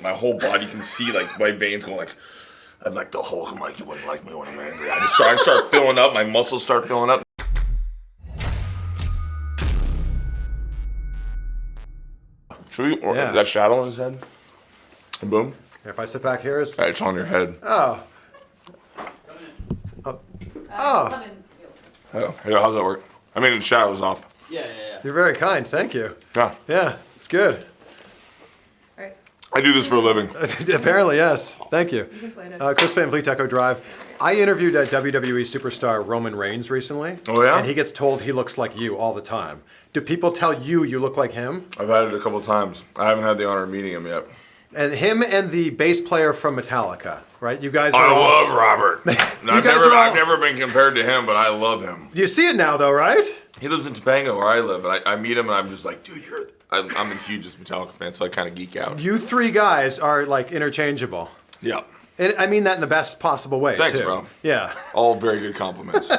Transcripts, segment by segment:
My whole body can see like my veins going like, I'm like the Hulk. I'm like, you wouldn't like me when I'm angry. I start filling up. My muscles start filling up. Should we? Yeah. That shadow on his head. And boom. If I sit back here, It's on your head. oh. Come in too. Oh, yeah, how's that work? I mean, the shadow's off. Yeah. You're very kind. Thank you. Yeah. Yeah, it's good. All right. I do this for a living. Apparently, yes. Thank you. You can slide it. Chris Van Vliet, Echo Drive. I interviewed WWE superstar Roman Reigns recently. Oh, yeah? And he gets told he looks like you all the time. Do people tell you look like him? I've had it a couple times. I haven't had the honor of meeting him yet. And him and the bass player from Metallica, right? You guys are I all... love Robert. I've never been compared to him, but I love him. You see it now, though, right? He lives in Topanga where I live, and I meet him, and I'm just like, dude, I'm a hugest Metallica fan, so I kind of geek out. You three guys are, like, interchangeable. Yeah. And I mean that in the best possible way, Thanks, too. bro. Yeah. All very good compliments.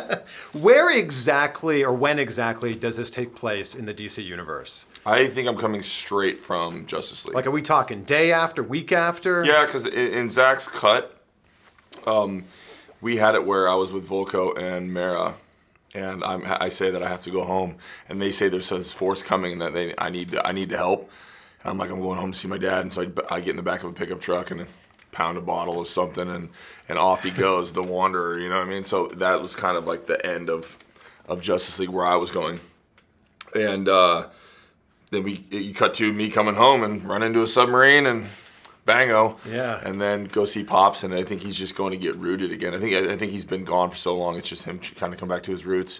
Where exactly or when exactly does this take place in the DC universe? I think I'm coming straight from Justice League. Like, are we talking day after, week after? Yeah, because in Zach's cut, we had it where I was with Volko and Mara, and I say that I have to go home, and they say there's this force coming and that I need to help. And I'm like, I'm going home to see my dad, and so I get in the back of a pickup truck and pound a bottle of something, and off he goes, the Wanderer. You know what I mean? So that was kind of like the end of Justice League where I was going, and then you cut to me coming home and run into a submarine and bango. Yeah. And then go see Pops, and I think he's just going to get rooted again. I think he's been gone for so long. It's just him kind of come back to his roots.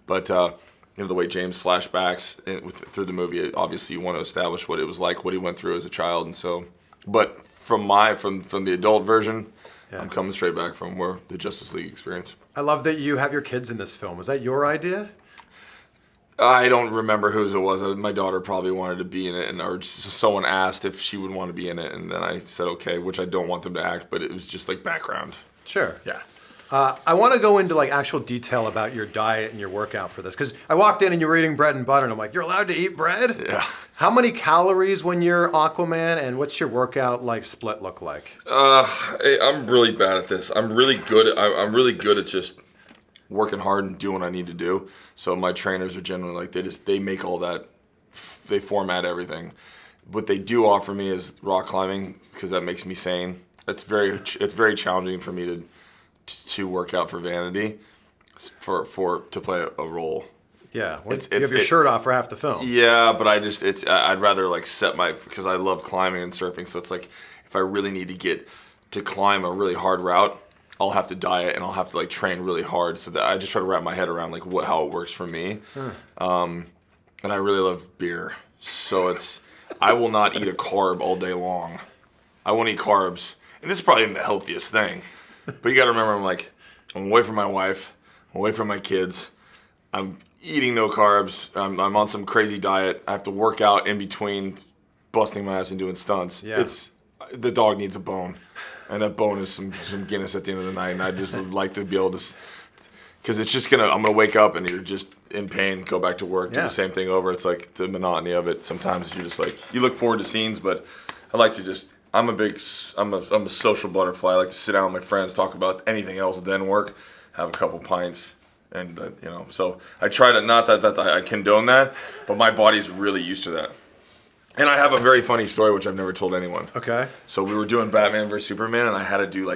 But the way James flashbacks through the movie, obviously you want to establish what it was like, what he went through as a child, and so. But from the adult version, yeah. I'm coming straight back from where the Justice League experience. I love that you have your kids in this film. Was that your idea? I don't remember whose it was. My daughter probably wanted to be in it, or someone asked if she would want to be in it, and then I said okay, which I don't want them to act, but it was just like background. Sure. Yeah. I want to go into like actual detail about your diet and your workout for this, because I walked in and you were eating bread and butter, and I'm like, you're allowed to eat bread? Yeah. How many calories when you're Aquaman, and what's your workout like split look like? I'm really bad at this. I'm really good at just working hard and doing what I need to do. So my trainers are generally like they make all that, they format everything. What they do offer me is rock climbing, because that makes me sane. It's very challenging for me to work out for vanity, to play a role. Yeah, you have your shirt off for half the film. Yeah, but I'd rather like because I love climbing and surfing. So it's like if I really need to get to climb a really hard route, I'll have to diet and I'll have to like train really hard. So that I just try to wrap my head around like how it works for me. And I really love beer, so I will not eat a carb all day long. I won't eat carbs, and this is probably the healthiest thing. But you got to remember, I'm away from my wife, I'm away from my kids. I'm eating no carbs. I'm on some crazy diet. I have to work out in between busting my ass and doing stunts. Yeah. The dog needs a bone, and that bone is some Guinness at the end of the night. And I just like to be able to, because I'm gonna wake up and you're just in pain, go back to work, do the same thing over. It's like the monotony of it. Sometimes you're just like, you look forward to scenes, but I like to just. I'm a social butterfly. I like to sit down with my friends, talk about anything else, then work, have a couple pints, and So I try to, not that I condone that, but my body's really used to that. And I have a very funny story which I've never told anyone. Okay. So we were doing Batman vs Superman, and I had to do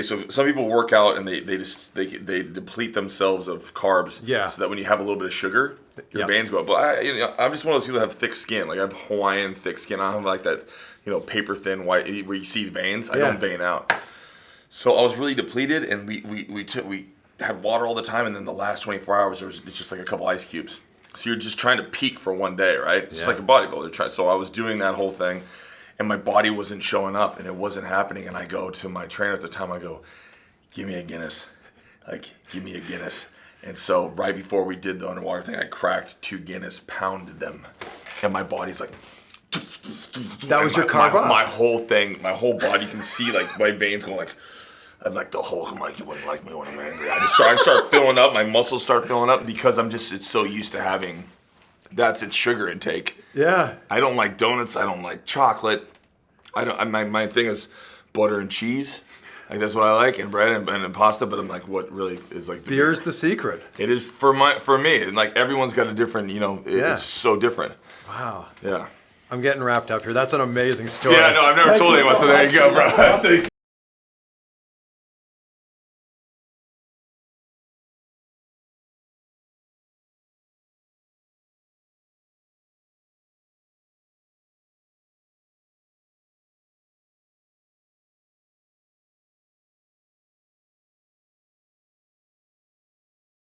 so some people work out and they deplete themselves of carbs. Yeah. So that when you have a little bit of sugar, your veins go up. But I'm just one of those people that have thick skin. Like I have Hawaiian thick skin. I don't have like that, paper thin white where you see veins. I don't vein out. So I was really depleted, and we had water all the time, and then the last 24 hours it's just like a couple ice cubes. So you're just trying to peak for one day, right? It's like a bodybuilder. So I was doing that whole thing, and my body wasn't showing up, and it wasn't happening. And I go to my trainer at the time, I go, give me a Guinness. Give me a Guinness. And so right before we did the underwater thing, I cracked 2 Guinness, pounded them, and my body's like... That was your carb off. My whole body can see like my veins going like... I'm like the Hulk. I'm like, you wouldn't like me when I'm angry. I start filling up. My muscles start filling up because it's so used to having, that's its sugar intake. Yeah. I don't like donuts. I don't like chocolate. My thing is butter and cheese. Like that's what I like, and bread and pasta. But I'm like, what really is like? Beer's the secret. It is for me, and like everyone's got a different. It's so different. Wow. Yeah. I'm getting wrapped up here. That's an amazing story. Yeah, no, I've never told anyone. So there you go, bro.